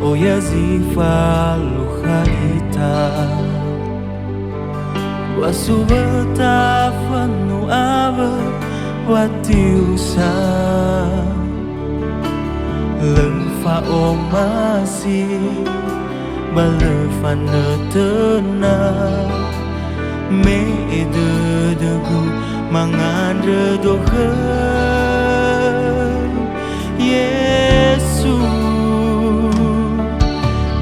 o yazifa lukhalita wasubata fanu aba watiusa lengfa omasi balefan tena me edegu mangan redohe Yesu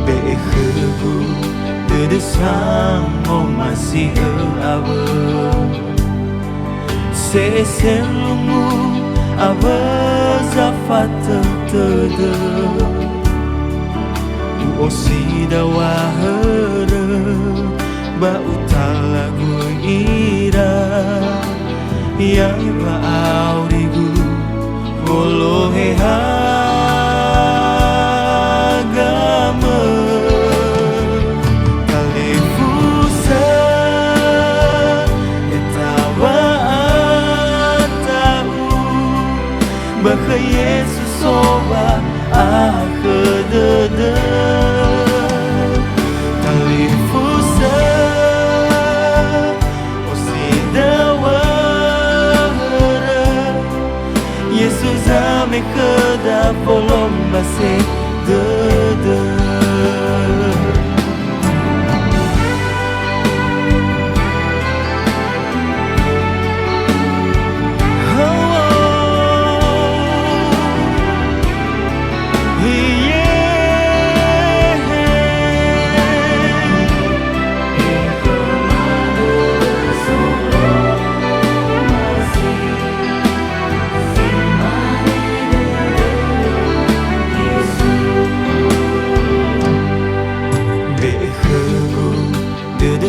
bekhegu dedesang omasi aba seselungu aba zafat tede osida wahara ba utalagu ira yang ba aurigu bolohe agama kalefusa etawa atau bahwa Yesus soba akhedede kalefusa Yesus ame kada polom base de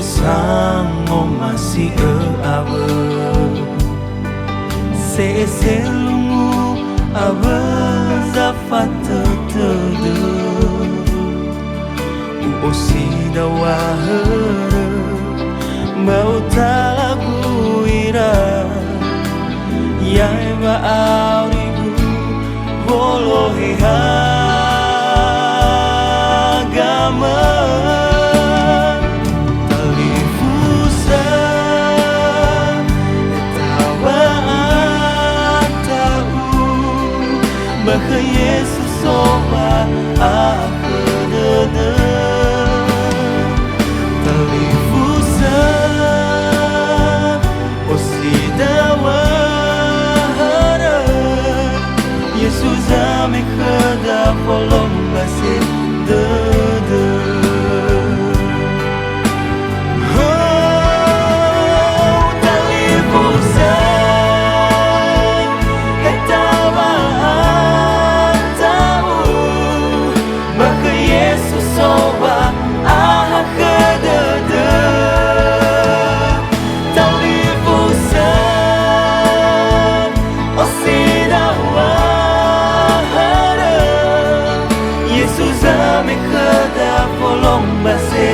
sang omasi aba seselungu aba zafat tede osida wahara mau talagu ira yai ba aurigu bolohe agama bahwa Yesus soba akhedede kalifusa osida wahara Yesus ame kada polom base dede Yesus ame kada polom base